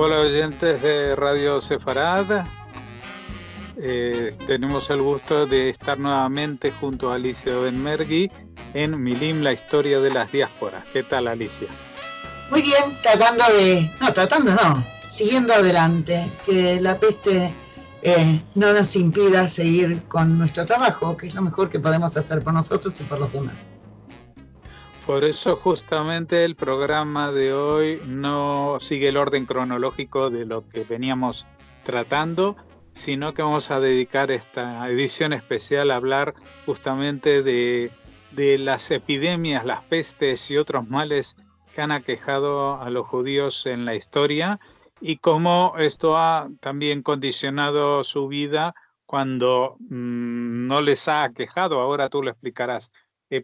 Hola oyentes de Radio Sefarad. Tenemos el gusto de estar nuevamente junto a Alicia Benmergui en Milim, la historia de las diásporas. ¿Qué tal, Alicia? Muy bien, siguiendo adelante, que la peste no nos impida seguir con nuestro trabajo, que es lo mejor que podemos hacer por nosotros y por los demás. Por eso justamente el programa de hoy no sigue el orden cronológico de lo que veníamos tratando, sino que vamos a dedicar esta edición especial a hablar justamente de las epidemias, las pestes y otros males que han aquejado a los judíos en la historia y cómo esto ha también condicionado su vida cuando no les ha aquejado. Ahora tú lo explicarás.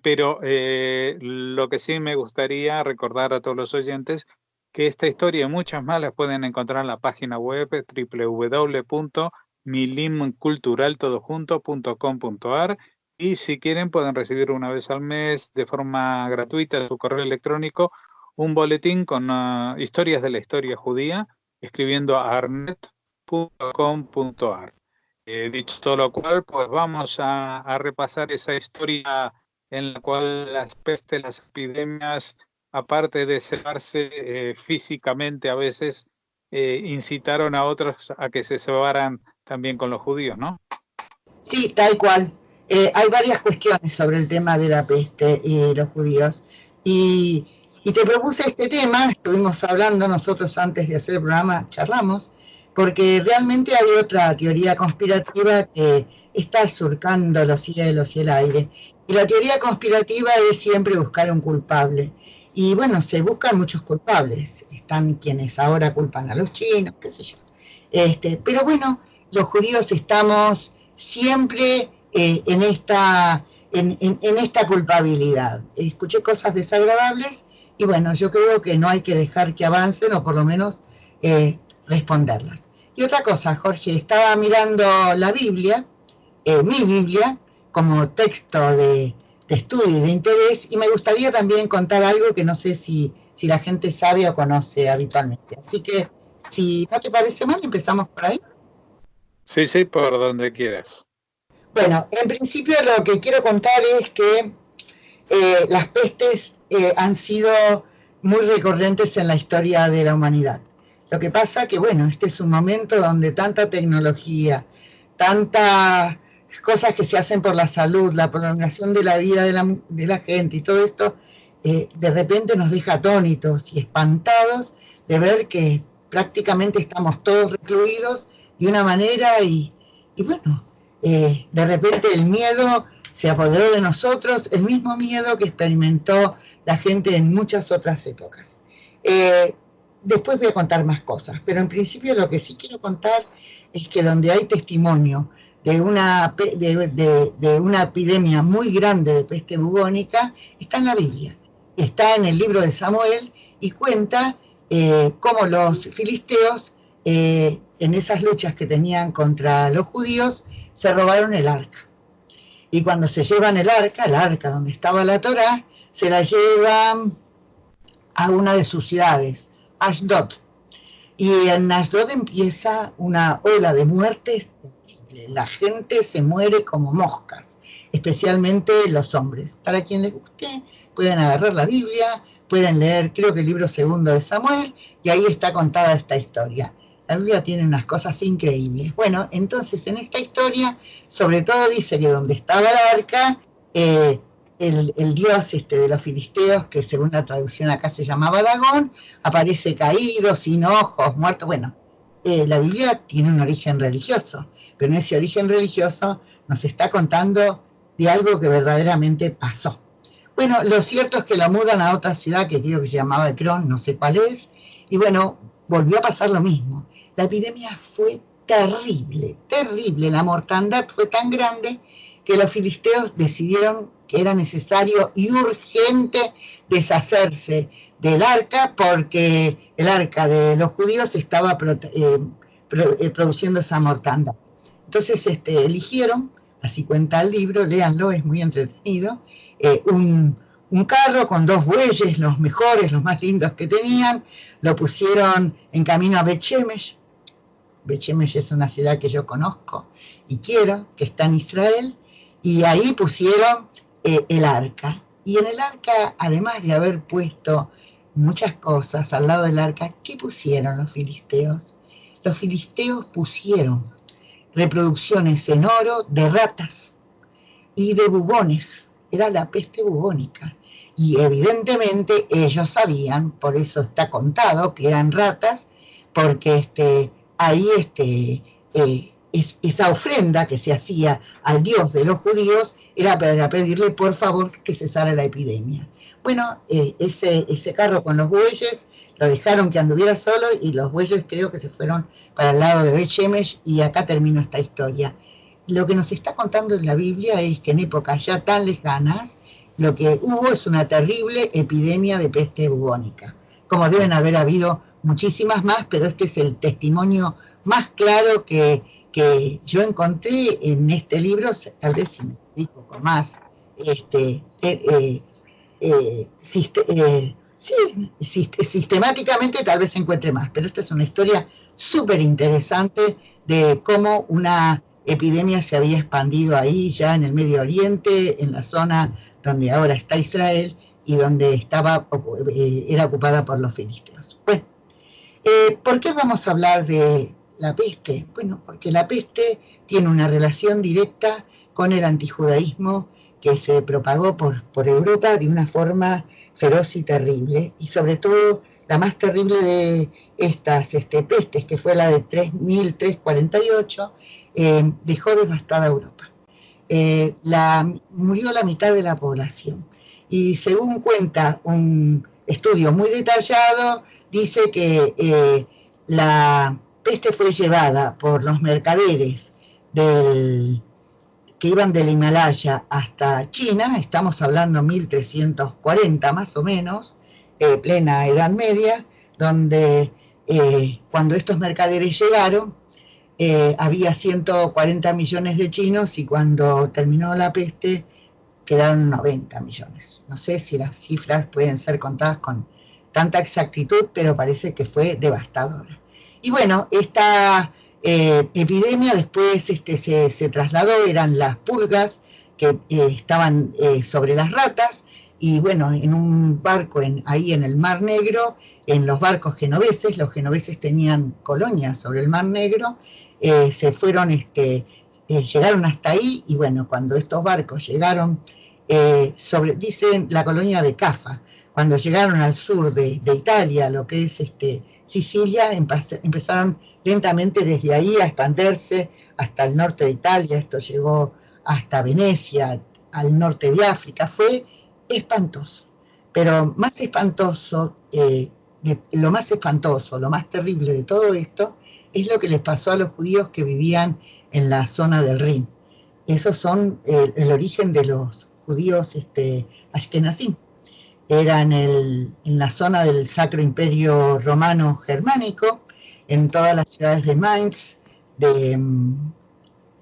Pero lo que sí me gustaría recordar a todos los oyentes que esta historia y muchas más las pueden encontrar en la página web www.milimculturaltodojunto.com.ar y si quieren pueden recibir una vez al mes de forma gratuita en su correo electrónico un boletín con historias de la historia judía escribiendo a arnet.com.ar. Dicho todo lo cual, pues vamos a repasar esa historia en la cual las pestes, las epidemias, aparte de cebarse físicamente a veces, incitaron a otros a que se cebaran también con los judíos, ¿no? Sí, tal cual. Hay varias cuestiones sobre el tema de la peste y los judíos. Y te propuse este tema, estuvimos hablando nosotros antes de hacer el programa, charlamos, porque realmente hay otra teoría conspirativa que está surcando los cielos y el aire. Y la teoría conspirativa es siempre buscar un culpable. Y bueno, se buscan muchos culpables. Están quienes ahora culpan a los chinos, qué sé yo. Pero bueno, los judíos estamos siempre en esta culpabilidad. Escuché cosas desagradables y bueno, yo creo que no hay que dejar que avancen o por lo menos responderlas. Y otra cosa, Jorge, estaba mirando la Biblia, mi Biblia, como texto de estudio y de interés, y me gustaría también contar algo que no sé si la gente sabe o conoce habitualmente. Así que, si no te parece mal, empezamos por ahí. Sí, por donde quieras. Bueno, en principio lo que quiero contar es que las pestes han sido muy recurrentes en la historia de la humanidad. Lo que pasa que, bueno, este es un momento donde tanta tecnología, tantas cosas que se hacen por la salud, la prolongación de la vida de la gente y todo esto, de repente nos deja atónitos y espantados de ver que prácticamente estamos todos recluidos de una manera y bueno, de repente el miedo se apoderó de nosotros, el mismo miedo que experimentó la gente en muchas otras épocas. Después voy a contar más cosas, pero en principio lo que sí quiero contar es que donde hay testimonio de una epidemia muy grande de peste bubónica, está en la Biblia, está en el libro de Samuel y cuenta cómo los filisteos, en esas luchas que tenían contra los judíos, se robaron el arca. Y cuando se llevan el arca donde estaba la Torá, se la llevan a una de sus ciudades, Ashdod. Y en Ashdod empieza una ola de muertes terrible. La gente se muere como moscas, especialmente los hombres. Para quien les guste, pueden agarrar la Biblia, pueden leer, creo que el libro segundo de Samuel, y ahí está contada esta historia. La Biblia tiene unas cosas increíbles. Bueno, entonces en esta historia, sobre todo dice que donde estaba el arca, el dios de los filisteos, que según la traducción acá se llamaba Dagón, aparece caído, sin ojos, muerto. Bueno, la Biblia tiene un origen religioso, pero en ese origen religioso nos está contando de algo que verdaderamente pasó. Bueno, lo cierto es que lo mudan a otra ciudad que creo que se llamaba Ecrón, no sé cuál es, y bueno, volvió a pasar lo mismo. La epidemia fue terrible, la mortandad fue tan grande que los filisteos decidieron que era necesario y urgente deshacerse del arca porque el arca de los judíos estaba produciendo esa mortandad. Entonces eligieron, así cuenta el libro, léanlo, es muy entretenido, un un carro con 2 bueyes, los mejores, los más lindos que tenían, lo pusieron en camino a Bet Shemesh. Bet Shemesh es una ciudad que yo conozco y quiero, que está en Israel, y ahí pusieron el arca. Y en el arca, además de haber puesto muchas cosas al lado del arca, ¿qué pusieron los filisteos? Los filisteos pusieron reproducciones en oro de ratas y de bubones. Era la peste bubónica. Y evidentemente ellos sabían, por eso está contado que eran ratas, porque ahí esa ofrenda que se hacía al Dios de los judíos era para pedirle por favor que cesara la epidemia. Bueno, ese carro con los bueyes lo dejaron que anduviera solo y los bueyes creo que se fueron para el lado de Bet Shemesh, y acá termina esta historia. Lo que nos está contando en la Biblia es que en épocas ya tan lejanas lo que hubo es una terrible epidemia de peste bubónica, como deben haber habido muchísimas más, pero este es el testimonio más claro que yo encontré en este libro. Tal vez si me explico con más sistemáticamente tal vez encuentre más, pero esta es una historia súper interesante de cómo una epidemia se había expandido ahí ya en el Medio Oriente, en la zona donde ahora está Israel y donde era ocupada por los filisteos. Bueno, ¿por qué vamos a hablar de la peste? Bueno, porque la peste tiene una relación directa con el antijudaísmo que se propagó por Europa de una forma feroz y terrible, y sobre todo la más terrible de estas pestes, que fue la de 3348, dejó devastada Europa. Murió la mitad de la población, y según cuenta un estudio muy detallado, dice que la peste fue llevada por los mercaderes que iban del Himalaya hasta China, estamos hablando 1340 más o menos, plena Edad Media, donde cuando estos mercaderes llegaron, había 140 millones de chinos, y cuando terminó la peste quedaron 90 millones. No sé si las cifras pueden ser contadas con tanta exactitud, pero parece que fue devastadora. Y bueno, esta epidemia después se trasladó, eran las pulgas que estaban sobre las ratas, y bueno, en un barco ahí en el Mar Negro, en los barcos genoveses, los genoveses tenían colonias sobre el Mar Negro, se fueron, llegaron hasta ahí, y bueno, cuando estos barcos llegaron dicen la colonia de Cafa, cuando llegaron al sur de Italia, lo que es Sicilia, empezaron lentamente desde ahí a expandirse hasta el norte de Italia. Esto llegó hasta Venecia, al norte de África. Fue espantoso, pero más espantoso, lo más espantoso, lo más terrible de todo esto es lo que les pasó a los judíos que vivían en la zona del Rin. Esos son el origen de los judíos ashkenazim. Eran en la zona del Sacro Imperio Romano Germánico, en todas las ciudades de Mainz, de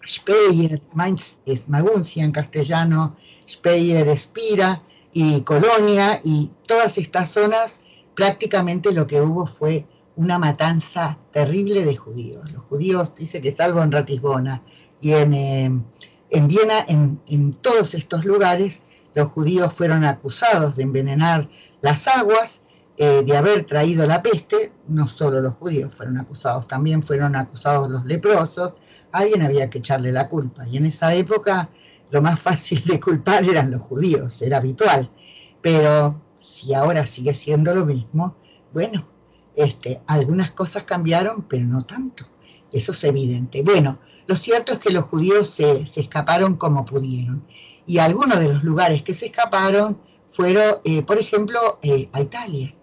Speyer. Mainz es Maguncia en castellano, Speyer es Pira, y Colonia, y todas estas zonas prácticamente lo que hubo fue una matanza terrible de judíos. Los judíos, dice que salvo en Ratisbona y en Viena, en todos estos lugares, los judíos fueron acusados de envenenar las aguas, de haber traído la peste. No solo los judíos fueron acusados, también fueron acusados los leprosos. Alguien había que echarle la culpa, y en esa época lo más fácil de culpar eran los judíos, era habitual. Pero si ahora sigue siendo lo mismo, bueno, algunas cosas cambiaron, pero no tanto. Eso es evidente. Bueno, lo cierto es que los judíos se escaparon como pudieron. Y algunos de los lugares que se escaparon fueron, por ejemplo, a Italia.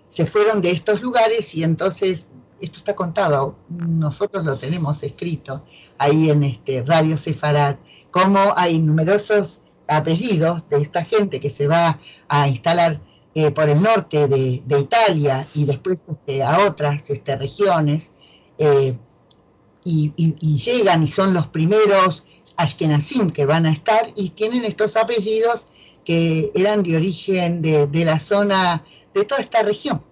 Se fueron de estos lugares, y entonces, esto está contado, nosotros lo tenemos escrito ahí en Radio Sefarad, como hay numerosos apellidos de esta gente que se va a instalar por el norte de Italia, y después a otras regiones, y llegan y son los primeros ashkenazim que van a estar, y tienen estos apellidos que eran de origen de la zona, de toda esta región.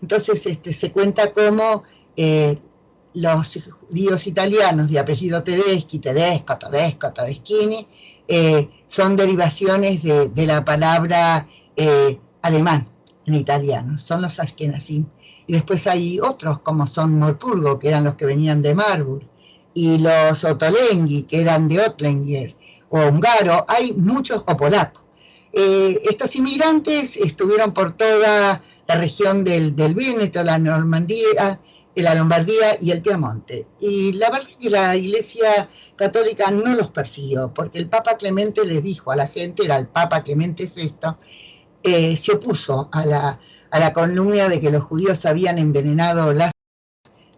Entonces se cuenta cómo los judíos italianos de apellido Tedeschi, Tedesco, Todesco, Todeschini, son derivaciones de la palabra alemán en italiano, son los Ashkenazim. Y después hay otros, como son Morpurgo, que eran los que venían de Marburg, y los Ottolenghi, que eran de Ottlinger, o húngaro, hay muchos, o polacos. Estos inmigrantes estuvieron por toda la región del Véneto, la Normandía, la Lombardía y el Piamonte. Y la verdad es que la Iglesia Católica no los persiguió, porque el Papa Clemente les dijo a la gente, era el Papa Clemente VI, se opuso a la calumnia de que los judíos habían envenenado las,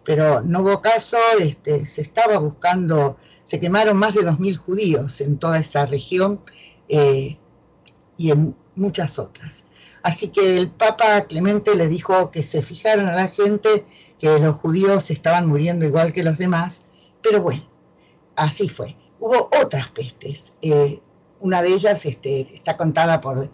pero no hubo caso, se estaba buscando, se quemaron más de 2.000 judíos en toda esa región y en muchas otras. Así que el Papa Clemente le dijo que se fijaron a la gente que los judíos estaban muriendo igual que los demás, pero bueno, así fue. Hubo otras pestes, una de ellas está contada por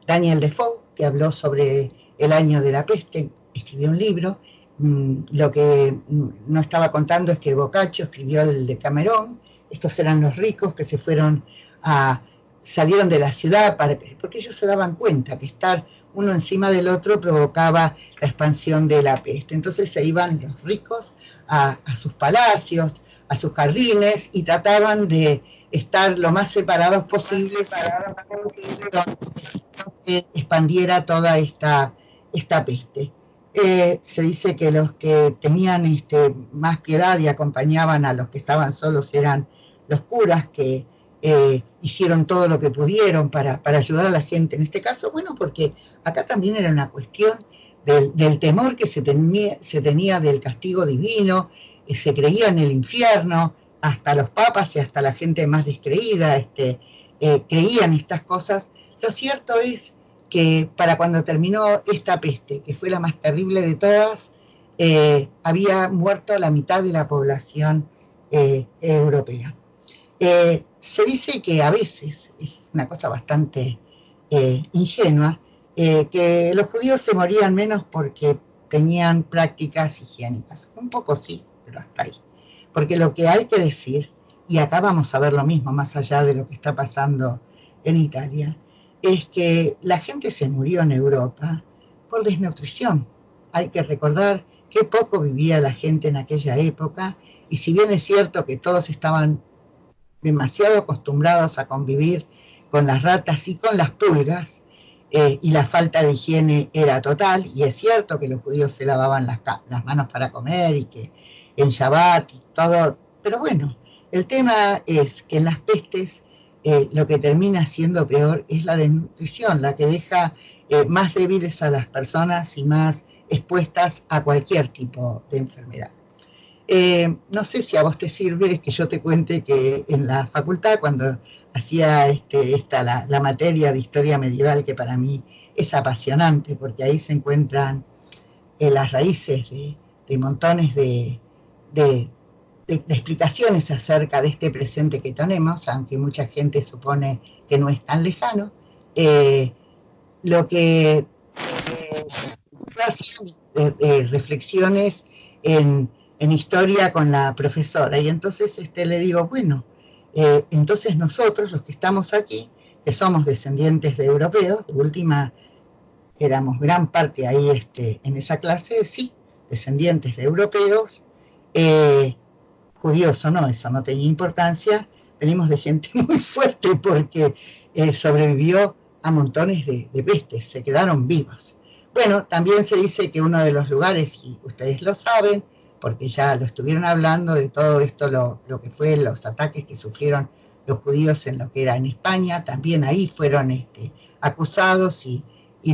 Daniel Defoe, que habló sobre el año de la peste, escribió un libro. Lo que no estaba contando es que Boccaccio escribió el Decamerón. Estos eran los ricos que se fueron salieron de la ciudad porque ellos se daban cuenta que estar uno encima del otro provocaba la expansión de la peste. Entonces se iban los ricos a sus palacios, a sus jardines, y trataban de estar lo más separados posible para que expandiera toda esta peste. Se dice que los que tenían más piedad y acompañaban a los que estaban solos eran los curas, que hicieron todo lo que pudieron para ayudar a la gente. En este caso, bueno, porque acá también era una cuestión del temor que se tenía del castigo divino, se creía en el infierno, hasta los papas y hasta la gente más descreída creían estas cosas. Lo cierto es que para cuando terminó esta peste, que fue la más terrible de todas, había muerto la mitad de la población europea. Se dice que a veces, es una cosa bastante ingenua, que los judíos se morían menos porque tenían prácticas higiénicas. Un poco sí, pero hasta ahí. Porque lo que hay que decir, y acá vamos a ver lo mismo, más allá de lo que está pasando en Italia, es que la gente se murió en Europa por desnutrición. Hay que recordar qué poco vivía la gente en aquella época, y si bien es cierto que todos estaban demasiado acostumbrados a convivir con las ratas y con las pulgas, y la falta de higiene era total, y es cierto que los judíos se lavaban las manos para comer y que en Shabbat y todo, pero bueno, el tema es que en las pestes lo que termina siendo peor es la desnutrición, la que deja más débiles a las personas y más expuestas a cualquier tipo de enfermedad. No sé si a vos te sirve que yo te cuente que en la facultad, cuando hacía la materia de historia medieval, que para mí es apasionante, porque ahí se encuentran las raíces de montones de explicaciones acerca de este presente que tenemos, aunque mucha gente supone que no es tan lejano, lo que reflexiones en historia con la profesora, y entonces le digo, bueno, entonces nosotros los que estamos aquí, que somos descendientes de europeos, de última éramos gran parte ahí en esa clase, sí, descendientes de europeos, judíos o no, eso no tenía importancia, venimos de gente muy fuerte porque sobrevivió a montones de pestes, se quedaron vivos. Bueno, también se dice que uno de los lugares, y ustedes lo saben, porque ya lo estuvieron hablando de todo esto, lo que fue los ataques que sufrieron los judíos en lo que era en España, también ahí fueron acusados y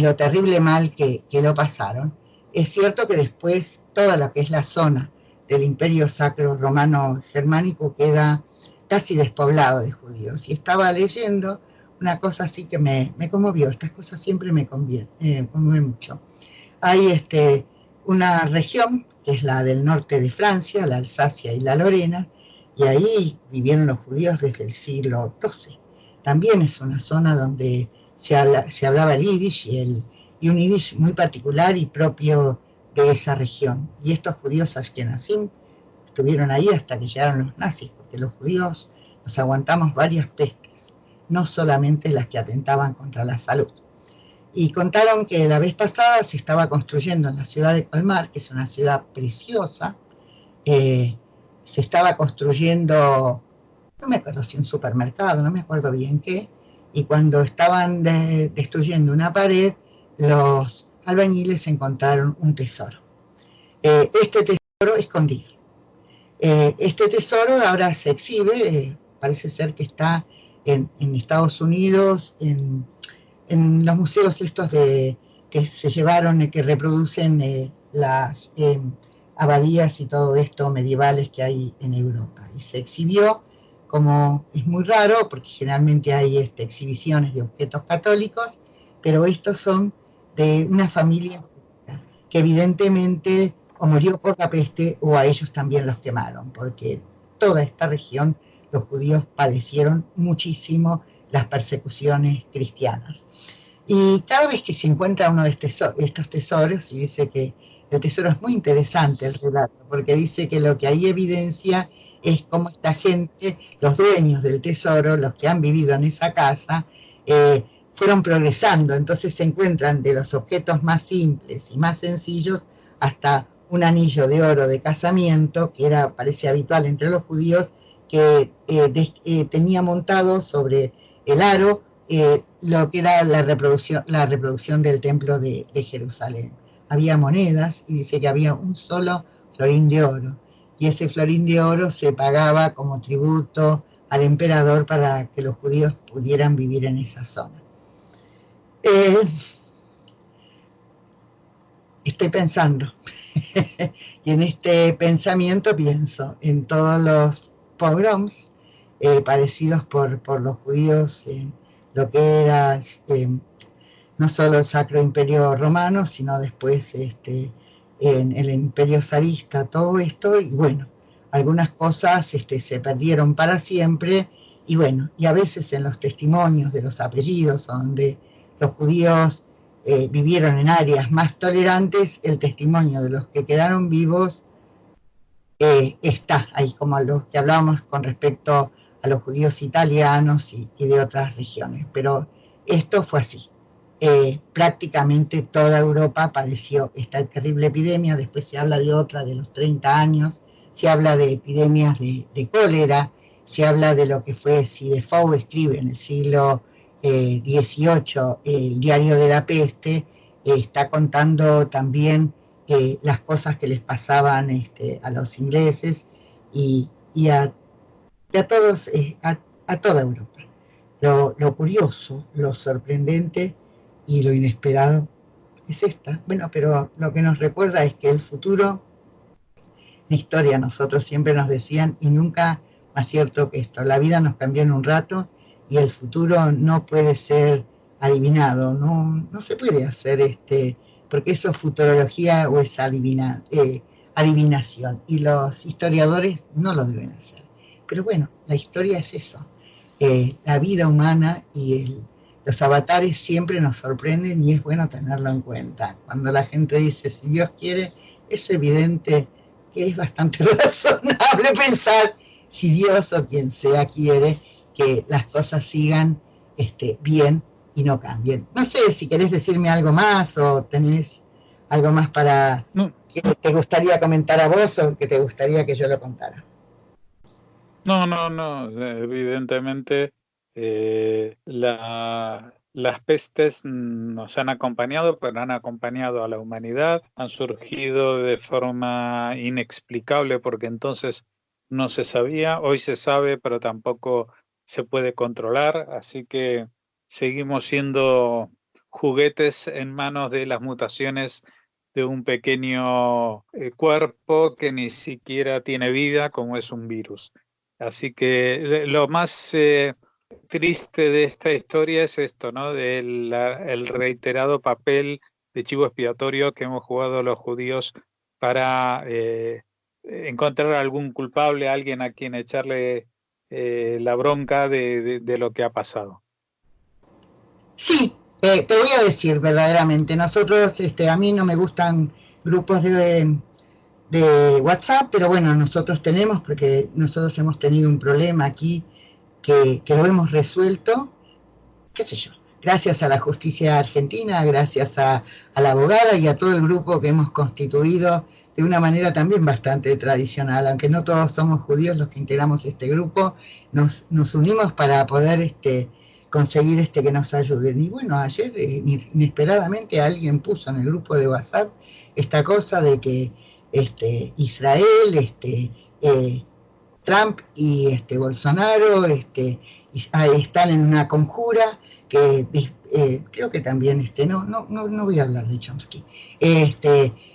lo terrible mal que lo pasaron. Es cierto que después toda lo que es la zona del Imperio Sacro Romano Germánico queda casi despoblado de judíos. Y estaba leyendo una cosa así que me conmovió, estas cosas siempre me conmueven mucho. Hay una región que es la del norte de Francia, la Alsacia y la Lorena, y ahí vivieron los judíos desde el siglo XII. también es una zona donde se hablaba el yiddish y un yiddish muy particular y propio de esa región. Y estos judíos ashkenazim estuvieron ahí hasta que llegaron los nazis, porque los judíos nos aguantamos varias pestes, no solamente las que atentaban contra la salud. Y contaron que la vez pasada se estaba construyendo en la ciudad de Colmar, que es una ciudad preciosa, se estaba construyendo, no me acuerdo si un supermercado, no me acuerdo bien qué, y cuando estaban destruyendo una pared, los albañiles encontraron un tesoro. Este tesoro escondido. Este tesoro ahora se exhibe, parece ser que está en Estados Unidos, en los museos estos que se llevaron, que reproducen las abadías y todo esto medievales que hay en Europa. Y se exhibió, como es muy raro, porque generalmente hay exhibiciones de objetos católicos, pero estos son de una familia que evidentemente o murió por la peste o a ellos también los quemaron, porque toda esta región los judíos padecieron muchísimo las persecuciones cristianas. Y cada vez que se encuentra uno de estos tesoros, y dice que el tesoro es muy interesante el relato, porque dice que lo que ahí evidencia es cómo esta gente, los dueños del tesoro, los que han vivido en esa casa, fueron progresando, entonces se encuentran de los objetos más simples y más sencillos hasta un anillo de oro de casamiento, que parece habitual entre los judíos, que tenía montado sobre el aro lo que era la reproducción del templo de Jerusalén. Había monedas y dice que había un solo florín de oro, y ese florín de oro se pagaba como tributo al emperador para que los judíos pudieran vivir en esa zona. Estoy pensando y en este pensamiento pienso en todos los pogroms padecidos por los judíos en lo que era no solo el Sacro Imperio Romano, sino después en el Imperio Zarista, todo esto, y bueno, algunas cosas se perdieron para siempre, y bueno, y a veces en los testimonios de los apellidos, donde los judíos vivieron en áreas más tolerantes, el testimonio de los que quedaron vivos está ahí, como los que hablábamos con respecto a los judíos italianos y de otras regiones. Pero esto fue así. Prácticamente toda Europa padeció esta terrible epidemia. Después se habla de otra de los 30 años, se habla de epidemias de cólera, se habla de lo que fue, si Defoe escribe en el siglo XVIII el diario de la peste, está contando también las cosas que les pasaban a los ingleses y a todos, a toda Europa. Lo curioso, lo sorprendente y lo inesperado es esta. Bueno, pero lo que nos recuerda es que el futuro, en historia nosotros siempre nos decían, y nunca más cierto que esto, la vida nos cambió en un rato y el futuro no puede ser adivinado, no se puede hacer porque eso es futurología o es adivinación, y los historiadores no lo deben hacer. Pero bueno, la historia es eso. La vida humana y los avatares siempre nos sorprenden y es bueno tenerlo en cuenta. Cuando la gente dice, si Dios quiere, es evidente que es bastante razonable pensar, si Dios o quien sea quiere, que las cosas sigan bien y no cambien. No sé si querés decirme algo más o tenés algo más para que te gustaría comentar a vos o que te gustaría que yo lo contara. No, evidentemente las pestes nos han acompañado, pero han acompañado a la humanidad, han surgido de forma inexplicable porque entonces no se sabía, hoy se sabe, pero tampoco se puede controlar, así que seguimos siendo juguetes en manos de las mutaciones de un pequeño cuerpo que ni siquiera tiene vida, como es un virus. Así que lo más triste de esta historia es esto, ¿no? El reiterado papel de chivo expiatorio que hemos jugado los judíos para encontrar algún culpable, alguien a quien echarle la bronca de lo que ha pasado. Sí, te voy a decir verdaderamente, nosotros, a mí no me gustan grupos de WhatsApp, pero bueno, nosotros tenemos, porque nosotros hemos tenido un problema aquí que lo hemos resuelto, qué sé yo, gracias a la justicia argentina, gracias a la abogada y a todo el grupo que hemos constituido de una manera también bastante tradicional, aunque no todos somos judíos los que integramos este grupo, nos unimos para poder conseguir que nos ayuden. Y bueno, ayer inesperadamente alguien puso en el grupo de WhatsApp esta cosa de que Israel, Trump y Bolsonaro están en una conjura que creo que también no voy a hablar de Chomsky,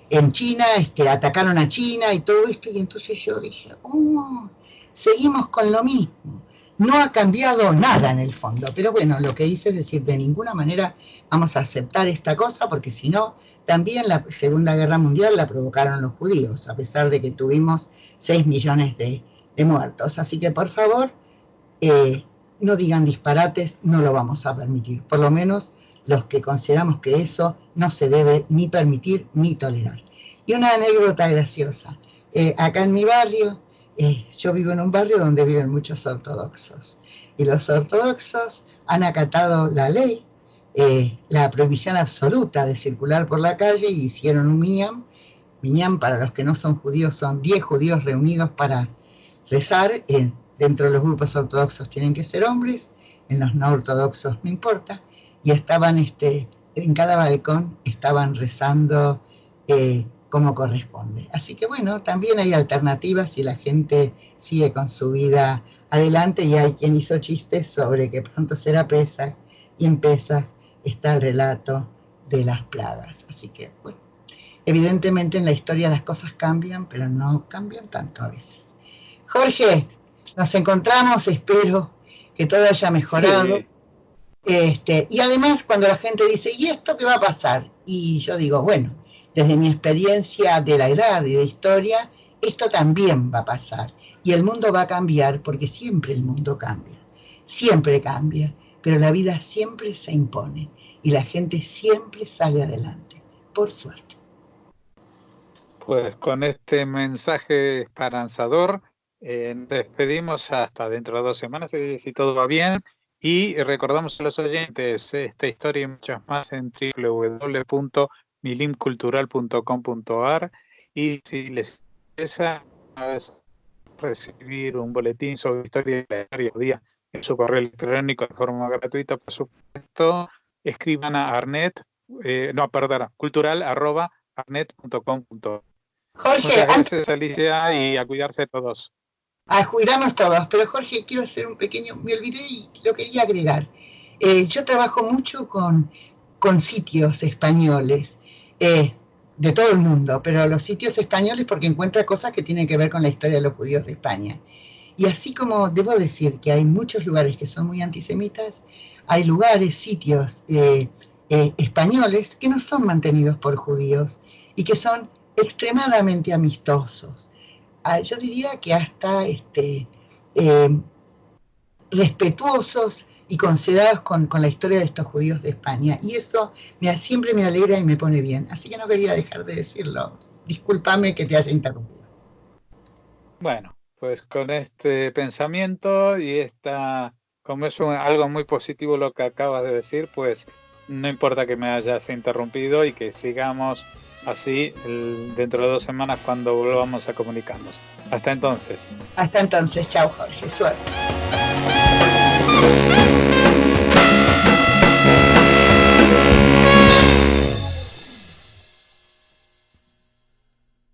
en China atacaron a China y todo esto, y entonces yo dije, seguimos con lo mismo, no ha cambiado nada en el fondo, pero bueno, lo que hice es decir, de ninguna manera vamos a aceptar esta cosa, porque si no, también la Segunda Guerra Mundial la provocaron los judíos, a pesar de que tuvimos 6 millones de muertos. Así que por favor, no digan disparates, no lo vamos a permitir. Por lo menos los que consideramos que eso no se debe ni permitir ni tolerar. Y una anécdota graciosa. Acá en mi barrio, yo vivo en un barrio donde viven muchos ortodoxos. Y los ortodoxos han acatado la ley, la prohibición absoluta de circular por la calle, y hicieron un minyan. Minyan, para los que no son judíos, son 10 judíos reunidos para rezar. Dentro de los grupos ortodoxos tienen que ser hombres, en los no ortodoxos no importa, y estaban en cada balcón estaban rezando como corresponde. Así que bueno, también hay alternativas y la gente sigue con su vida adelante, y hay quien hizo chistes sobre que pronto será Pesaj, y en Pesaj está el relato de las plagas. Así que bueno, evidentemente en la historia las cosas cambian, pero no cambian tanto a veces. Jorge, nos encontramos, espero que todo haya mejorado. Sí. Y además cuando la gente dice, ¿y esto qué va a pasar? Y yo digo, bueno, desde mi experiencia de la edad y de historia, esto también va a pasar. Y el mundo va a cambiar, porque siempre el mundo cambia. Siempre cambia, pero la vida siempre se impone y la gente siempre sale adelante, por suerte. Pues con este mensaje esperanzador, despedimos hasta dentro de 2 semanas, si todo va bien, y recordamos a los oyentes esta historia y muchas más en www.milimcultural.com.ar, y si les interesa recibir un boletín sobre historia del día en su correo electrónico de forma gratuita, por supuesto, escriban a cultural@arnet.com.ar. Jorge, muchas gracias, Alicia, y a cuidarse todos. A cuidarnos todos, pero Jorge, quiero hacer un pequeño, me olvidé y lo quería agregar. Yo trabajo mucho con sitios españoles, de todo el mundo, pero los sitios españoles porque encuentro cosas que tienen que ver con la historia de los judíos de España. Y así como debo decir que hay muchos lugares que son muy antisemitas, hay lugares, sitios españoles que no son mantenidos por judíos y que son extremadamente amistosos. Yo diría que hasta respetuosos y considerados con la historia de estos judíos de España. Y eso siempre me alegra y me pone bien. Así que no quería dejar de decirlo. Discúlpame que te haya interrumpido. Bueno, pues con este pensamiento y como es algo muy positivo lo que acabas de decir, pues no importa que me hayas interrumpido y que sigamos así dentro de 2 semanas cuando volvamos a comunicarnos. Hasta entonces. Hasta entonces, chao Jorge, suerte.